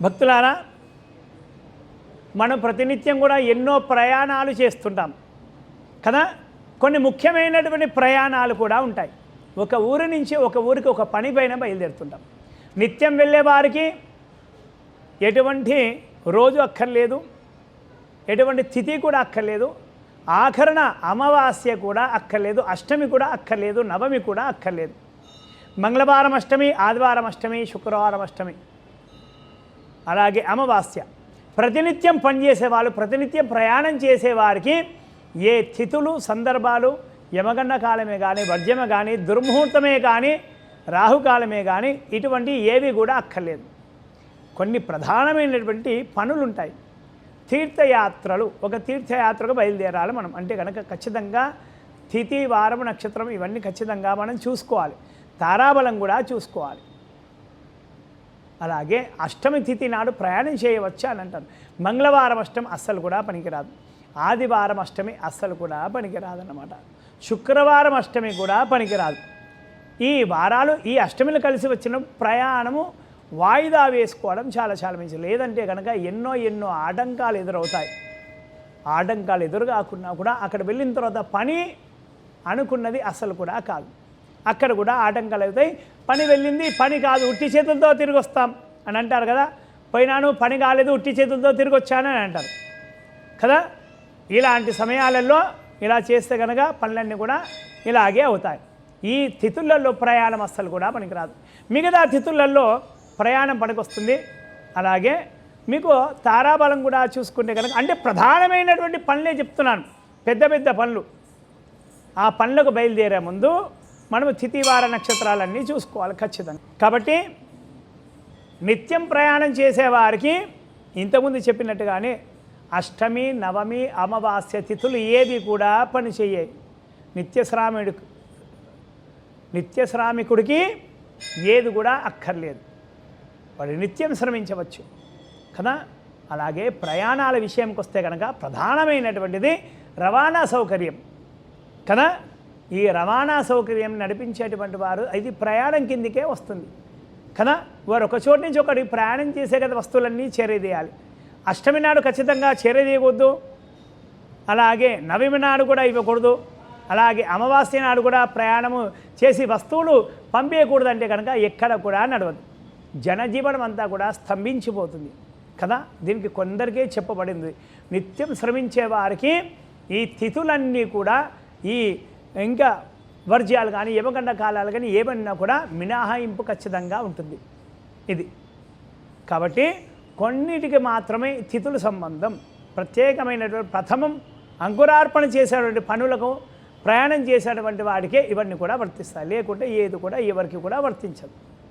భక్తులారా, మనం ప్రతినిత్యం కూడా ఎన్నో ప్రయాణాలు చేస్తుంటాం కదా. కొన్ని ముఖ్యమైనటువంటి ప్రయాణాలు కూడా ఉంటాయి. ఒక ఊరి నుంచి ఒక ఊరికి ఒక పని పైన బయలుదేరుతుంటాం. నిత్యం వెళ్ళే వారికి ఎటువంటి రోజు అక్కర్లేదు, ఎటువంటి తిథి కూడా అక్కర్లేదు, ఆఖరణ అమావాస్య కూడా అక్కర్లేదు, అష్టమి కూడా అక్కర్లేదు, నవమి కూడా అక్కర్లేదు. మంగళవారం అష్టమి, ఆదివారం అష్టమి, శుక్రవారం అష్టమి, అలాగే అమావాస్య. ప్రతినిత్యం పనిచేసేవాళ్ళు, ప్రతినిత్యం ప్రయాణం చేసేవారికి ఏ తిథులు సందర్భాలు, యమగండ కాలమే కానీ, వర్జమ కానీ, దుర్ముహూర్తమే కానీ, రాహుకాలమే కానీ ఇటువంటి ఏవి కూడా అక్కర్లేదు. కొన్ని ప్రధానమైనటువంటి పనులు ఉంటాయి. తీర్థయాత్రలు, ఒక తీర్థయాత్రకు బయలుదేరాలి మనం అంటే కనుక ఖచ్చితంగా తిథి, వారం, నక్షత్రం ఇవన్నీ ఖచ్చితంగా మనం చూసుకోవాలి. తారాబలం కూడా చూసుకోవాలి. అలాగే అష్టమి తిథి నాడు ప్రయాణం చేయవచ్చు అని అంటారు. మంగళవారం అష్టమి అస్సలు కూడా పనికిరాదు, ఆదివారం అష్టమి అస్సలు కూడా పనికిరాదన్నమాట, శుక్రవారం అష్టమి కూడా పనికిరాదు. ఈ వారాలు ఈ అష్టమిలు కలిసి వచ్చిన ప్రయాణము వాయిదా వేసుకోవడం చాలా మంచిది. లేదంటే కనుక ఎన్నో ఆటంకాలు ఎదురవుతాయి. ఆటంకాలు ఎదురు కాకుండా కూడా అక్కడ వెళ్ళిన తర్వాత పని అనుకున్నది అస్సలు కూడా కాదు, అక్కడ కూడా ఆటంకాలు అవుతాయి. పని వెళ్ళింది పని కాదు, ఉట్టి చేతులతో తిరిగి వస్తాం అని అంటారు కదా. పోయినాను పని కాలేదు, ఉట్టి చేతులతో తిరిగి వచ్చానని అంటారు కదా. ఇలాంటి సమయాలలో ఇలా చేస్తే కనుక పనులన్నీ కూడా ఇలాగే అవుతాయి. ఈ తిథులలో ప్రయాణం అస్సలు కూడా పనికిరాదు. మిగతా తిథులలో ప్రయాణం పనికొస్తుంది. అలాగే మీకు తారాబలం కూడా చూసుకుంటే కనుక అంటే ప్రధానమైనటువంటి పనులే చెప్తున్నాను, పెద్ద పనులు. ఆ పనులకు బయలుదేరే ముందు మనము తిథి, వార, నక్షత్రాలన్నీ చూసుకోవాలి ఖచ్చితంగా. కాబట్టి నిత్యం ప్రయాణం చేసేవారికి ఇంతకుముందు చెప్పినట్టుగానే అష్టమి, నవమి, అమావాస్య తిథులు ఏవి కూడా పని చేయయి. నిత్యశ్రామికుడికి ఏది కూడా అక్కర్లేదు, వాడు నిత్యం శ్రమించవచ్చు కదా. అలాగే ప్రయాణాల విషయంకి వస్తే కనుక ప్రధానమైనటువంటిది రవాణా సౌకర్యం కదా. ఈ రవాణా సౌకర్యం నడిపించేటువంటి వారు ఇది ప్రయాణం కిందికే వస్తుంది కదా. వారు ఒక చోటు నుంచి ఒకటి ప్రయాణం చేసే కదా వస్తువులన్నీ చేరేదేయాలి. అష్టమి నాడు ఖచ్చితంగా చేరేదేయకూడదు, అలాగే నవమి నాడు కూడా ఇవ్వకూడదు, అలాగే అమావాస్య నాడు కూడా ప్రయాణము చేసి వస్తువులు పంపేయకూడదు. అంటే కనుక ఎక్కడ కూడా నడవదు, జనజీవనం అంతా కూడా స్తంభించిపోతుంది కదా. దీనికి కొందరికే చెప్పబడింది. నిత్యం శ్రమించే వారికి ఈ తిథులన్నీ కూడా ఈ ఇంకా వర్జ్యాలు కానీ యమగండ కాలాలు కానీ ఏమన్నా కూడా మినహాయింపు ఖచ్చితంగా ఉంటుంది ఇది. కాబట్టి కొన్నిటికి మాత్రమే తిథుల సంబంధం. ప్రత్యేకమైనటువంటి ప్రథమం అంకురార్పణ చేసేటువంటి పనులకు ప్రయాణం చేసేటువంటి వాడికే ఇవన్నీ కూడా వర్తిస్తాయి, లేకుంటే ఏది కూడా ఎవరికి కూడా వర్తించదు.